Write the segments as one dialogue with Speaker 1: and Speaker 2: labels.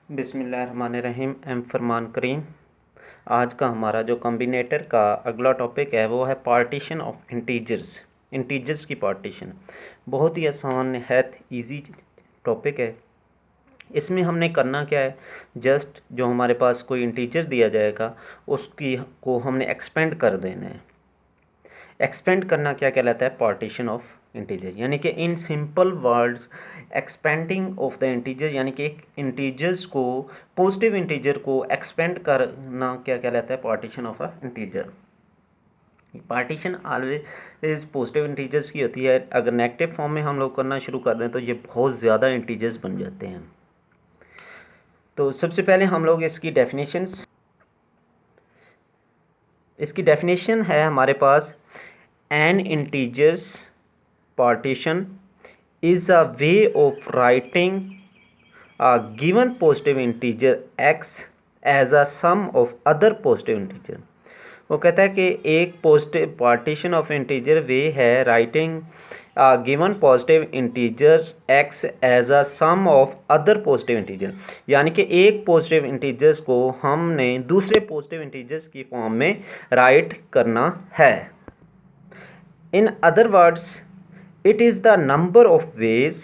Speaker 1: बिस्मिल्लाहिर्रहमानिर्रहीम। एम फरमान करीम। आज का हमारा जो कॉम्बिनेटर का अगला टॉपिक है वो है पार्टीशन ऑफ इंटीजर्स की पार्टीशन। बहुत ही आसान नहायत इजी टॉपिक है। इसमें हमने करना क्या है, जस्ट जो हमारे पास कोई इंटीजर दिया जाएगा उसकी को हमने एक्सपेंड कर देना है। एक्सपेंड करना क्या कहलाता है, पार्टीशन ऑफ इंटीजर, यानी कि in simple words expanding of the integer, यानी कि इंटीजर्स को, पॉजिटिव इंटीजर को एक्सपेंड करना क्या कहलाता है, partition of a integer. Partition always positive integers की होती है। अगर नेगेटिव फॉर्म में हम लोग करना शुरू कर दें तो ये बहुत ज़्यादा इंटीजर्स बन जाते हैं। तो सबसे पहले हम लोग इसकी डेफिनेशन है हमारे पास, n integers partition is a way of writing a given positive integer x as a sum of other positive integer। वो कहता है कि एक positive partition of integer way है writing given positive integers x as a sum of other positive integer, यानी कि एक positive integers को हमने दूसरे पॉजिटिव इंटीजर्स की फॉर्म में राइट करना है। In other words it is the number of ways,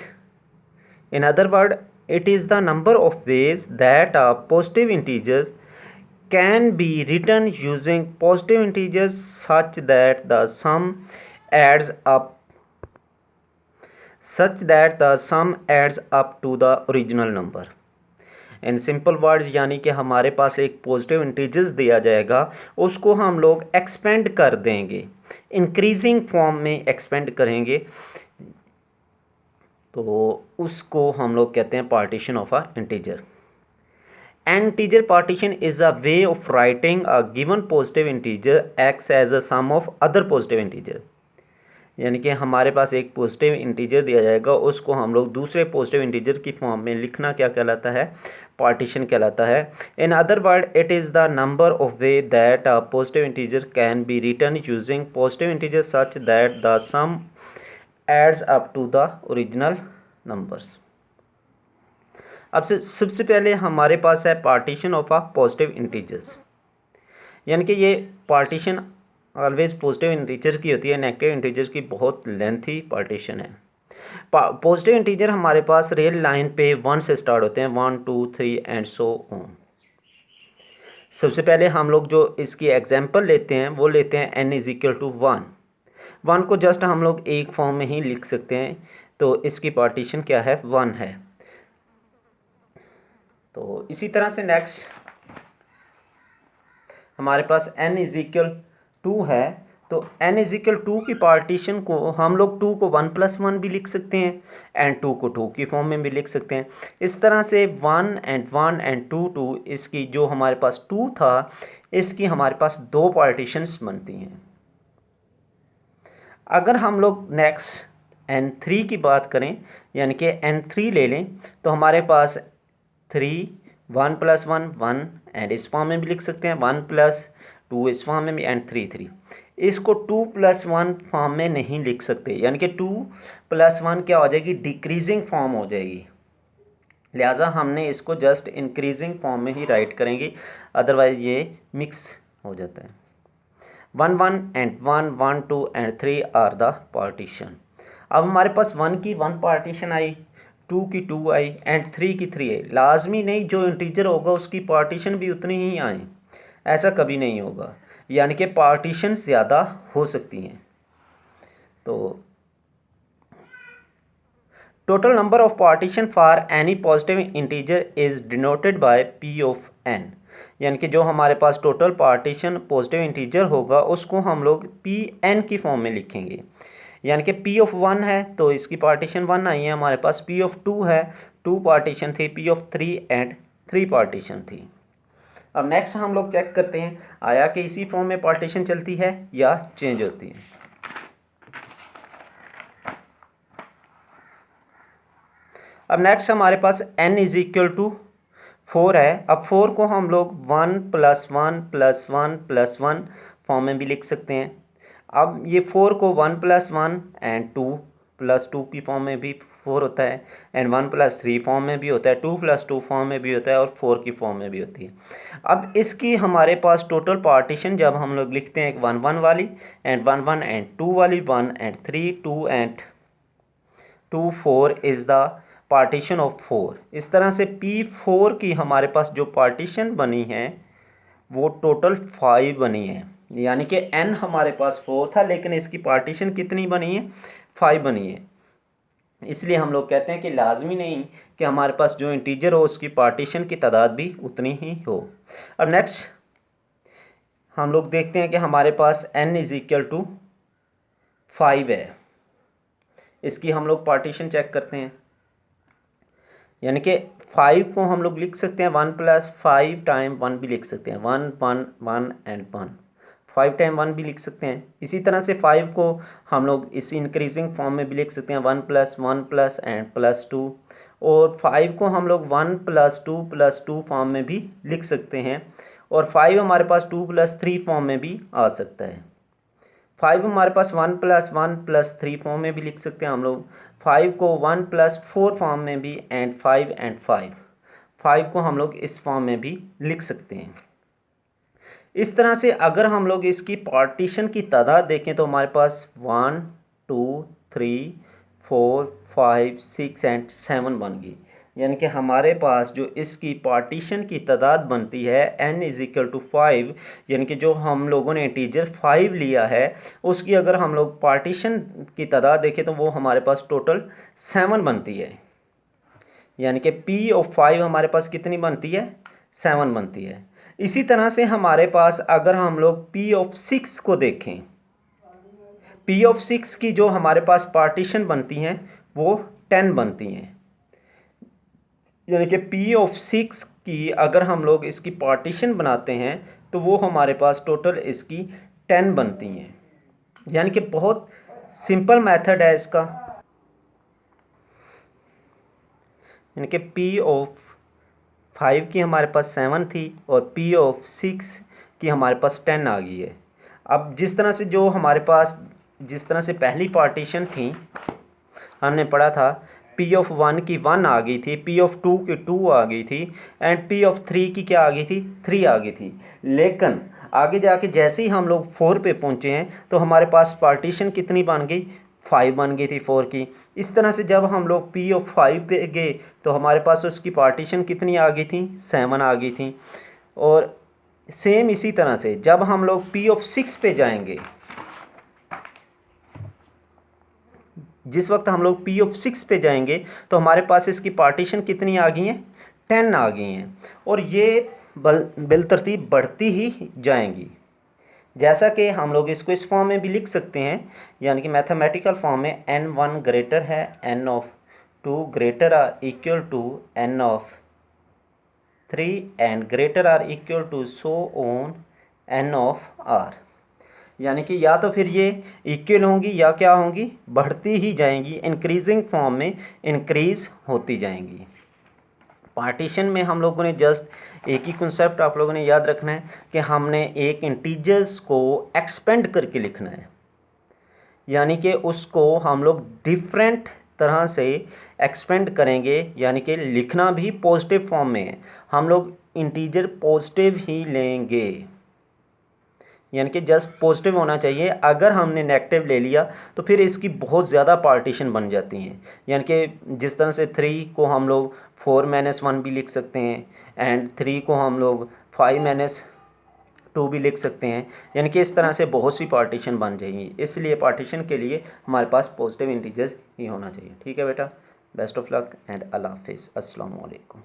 Speaker 1: in other word, it is the number of ways that a positive integers can be written using positive integers such that the sum adds up to the original number। In simple words, यानी कि हमारे पास एक positive integers दिया जाएगा, उसको हम लोग expand कर देंगे, इंक्रीजिंग फॉर्म में एक्सपेंड करेंगे, तो उसको हम लोग कहते हैं partition of a integer. An integer partition is a way of writing a given positive integer X as a sum of other positive integer, यानी कि हमारे पास एक पॉजिटिव इंटीजर दिया जाएगा, उसको हम लोग दूसरे पॉजिटिव इंटीजर की फॉर्म में लिखना क्या कहलाता है, पार्टीशन कहलाता है। In other word, it is the number of way that a positive integer can be written using positive integer such that the sum adds up to the original numbers. अब सबसे पहले हमारे पास है partition of a positive integers, यानी कि ये partition always positive integers की होती है, नेगेटिव इंटीजर्स की बहुत लेंथी पार्टीशन है। पॉजिटिव इंटीजर हमारे पास रियल लाइन पे 1 से स्टार्ट होते हैं, 1 2 3 एंड सो ऑन। सबसे पहले हम लोग जो इसकी एग्जांपल लेते हैं वो लेते हैं n इज इक्वल टू 1। 1 को जस्ट हम लोग एक फॉर्म में ही लिख सकते हैं, तो इसकी पार्टीशन क्या है, 1 है। तो इसी तरह से नेक्स्ट हमारे पास n इज इक्वल 2 है, तो n इज इक्वल 2 की पार्टीशन को हम लोग 2 को 1 + 1 भी लिख सकते हैं एंड 2 को 2 की फॉर्म में भी लिख सकते हैं। इस तरह से 1 एंड 1 एंड 2 2, इसकी जो हमारे पास 2 था, इसकी हमारे पास 2 पार्टीशंस बनती हैं। अगर हम लोग नेक्स्ट n3 की बात करें, यानी कि n3 ले लें, तो हमारे पास 3 1 + 1 1 एंड इस फॉर्म में भी लिख सकते हैं, 1 + 2 इस फॉर्म में भी, एंड 3 3। इसको 2 + 1 फॉर्म में नहीं लिख सकते, यानी कि 2 + 1 क्या हो जाएगी, डिक्रीजिंग फॉर्म हो जाएगी, लिहाजा हमने इसको जस्ट इंक्रीजिंग फॉर्म में ही राइट करेंगे, अदरवाइज ये मिक्स हो जाता है। 1 1 and 1 1 2 and 3 are the partition. अब हमारे पास 1 की 1 पार्टीशन आई, 2 की 2 आई एंड 3 की 3 आई। लाजमी नहीं जो इंटीजर होगा उसकी पार्टीशन भी उतनी ही आए, ऐसा कभी नहीं होगा, यानी कि पार्टीशन ज़्यादा हो सकती हैं। तो total number of partition for any positive integer is denoted by p of n, यानी कि जो हमारे पास टोटल पार्टीशन पॉजिटिव इंटीजर होगा उसको हम लोग Pn की फॉर्म में लिखेंगे, यानी कि p ऑफ 1 है तो इसकी पार्टीशन 1 आई है, हमारे पास p ऑफ 2 है, 2 पार्टीशन थी, p ऑफ 3 एंड 3 पार्टीशन थी। अब नेक्स्ट हम लोग चेक करते हैं आया कि इसी फॉर्म में पार्टीशन चलती है या चेंज होती है। अब नेक्स्ट हमारे पास n इज इक्वल टू 4 है। अब 4 को हम लोग 1 + 1 + 1 + 1 फॉर्म में भी लिख सकते हैं। अब ये 4 को 1 + 1 एंड 2 + 2 की फॉर्म में भी 4 होता है, एंड 1+3 फॉर्म में भी होता है, 2+2 फॉर्म में भी होता है, और 4 की फॉर्म में भी होती है। अब इसकी हमारे पास टोटल पार्टीशन जब हम लोग लिखते हैं, एक 1 1 वाली, एंड 1 1 एंड 2 वाली, 1 and 3, 2 and 2, 4 is the partition of 4। इस तरह से P4 की हमारे पास जो पार्टीशन बनी है वो टोटल 5 बनी है, यानी कि n हमारे पास 4 था, लेकिन इसकी पार्टीशन कितनी बनी है, 5 बनी है। इसलिए हम लोग कहते हैं कि लाजमी नहीं कि हमारे पास जो इंटीजर हो उसकी पार्टीशन की तादाद भी उतनी ही हो। अब नेक्स्ट हम लोग देखते हैं कि हमारे पास n = 5 है। इसकी हम लोग पार्टीशन चेक करते हैं, यानी कि 5 को हम लोग लिख सकते हैं 1+5 टाइम 1 भी लिख सकते हैं, 1 1 1 एंड 1, 5 टाइम 1 भी लिख सकते हैं। इसी तरह से 5 को हम लोग इस इंक्रीजिंग फॉर्म में भी लिख सकते हैं, 1+1+ एंड +2, और 5 को हम लोग 1+2+2 फॉर्म में भी लिख सकते हैं, और 5 हमारे पास 2+3 फॉर्म में भी आ सकता है। 5 हमारे पास 1+1+3 फॉर्म में भी लिख सकते हैं हम लोग, 5 को 1+4 फॉर्म में भी, एंड 5 एंड 5 को हम लोग इस फॉर्म में भी लिख सकते हैं। इस तरह से अगर हम लोग इसकी पार्टीशन की तादाद देखें तो हमारे पास 1 2 3 4 5 6 एंड 7 बन गई, यानी कि हमारे पास जो इसकी पार्टीशन की तादाद बनती है n = 5, यानी कि जो हम लोगों ने इंटीजर 5 लिया है उसकी अगर हम लोग पार्टीशन की तादाद देखें तो वो हमारे पास टोटल 7 बनती है, यानी कि P5 हमारे पास कितनी बनती है, 7 बनती है। इसी तरह से हमारे पास अगर हम लोग P6 को देखें, P6 की जो हमारे पास पार्टीशन बनती हैं वो 10 बनती हैं, यानी कि P6 की अगर हम लोग इसकी पार्टीशन बनाते हैं तो वो हमारे पास टोटल इसकी 10 बनती हैं, यानी कि बहुत सिंपल मेथड है इसका। यानी कि P5 की हमारे पास 7 थी और P6 की हमारे पास 10 आ गई है। अब जिस तरह से पहली पार्टीशन थी हमने पढ़ा था, P1 की 1 आ गई थी, P2 की 2 आ गई थी, एंड P3 की क्या आ गई थी, 3 आ गई थी। लेकिन आगे जाके जैसे ही हम लोग 4 पे पहुंचे हैं तो हमारे पास पार्टीशन कितनी बन गई, 5 बन गई थी 4 की। इस तरह से जब हम लोग P5 पे गए तो हमारे पास उसकी पार्टीशन कितनी आ गई थी, 7 आ गई थी। और सेम इसी तरह से जब हम लोग P6 पे जाएंगे, जिस वक्त हम लोग P6 पे जाएंगे तो हमारे पास इसकी पार्टीशन कितनी आ गई हैं, 10 आ गई हैं, और ये बिलतरतीब बढ़ती ही जाएंगी। जैसा कि हम लोग इसको इस फॉर्म में भी लिख सकते हैं, यानी कि मैथमेटिकल फॉर्म में n1 ग्रेटर है n(2) greater or equal to n(3) and greater or equal to so on n(r), यानी कि या तो फिर ये इक्वल होंगी या क्या होंगी, बढ़ती ही जाएंगी, इंक्रीजिंग फॉर्म में इंक्रीज होती जाएंगी। पार्टीशन में हम लोगों ने जस्ट एक ही कंसेप्ट आप लोगों ने याद रखना है कि हमने एक इंटीजर्स को एक्सपेंड करके लिखना है, यानी कि उसको हम लोग डिफरेंट तरह से एक्सपेंड करेंगे, यानी कि लिखना भी पॉजिटिव फॉर्म में है, हम लोग इंटीजर पॉजिटिव ही लेंगे, यानी कि जस्ट पॉजिटिव होना चाहिए। अगर हमने नेगेटिव ले लिया तो फिर इसकी बहुत ज़्यादा पार्टीशन बन जाती हैं, यानी कि जिस तरह से 3 को हम लोग 4-1 भी लिख सकते हैं, एंड 3 को हम लोग 5-2 भी लिख सकते हैं, यानी कि इस तरह से बहुत सी पार्टीशन बन जाएंगी। इसलिए पार्टीशन के लिए हमारे पास पॉजिटिव इंटीजर्स ही होना चाहिए। ठीक है बेटा, बेस्ट ऑफ लक एंड अल्लाह हाफिज़, अस्सलाम वालेकुम।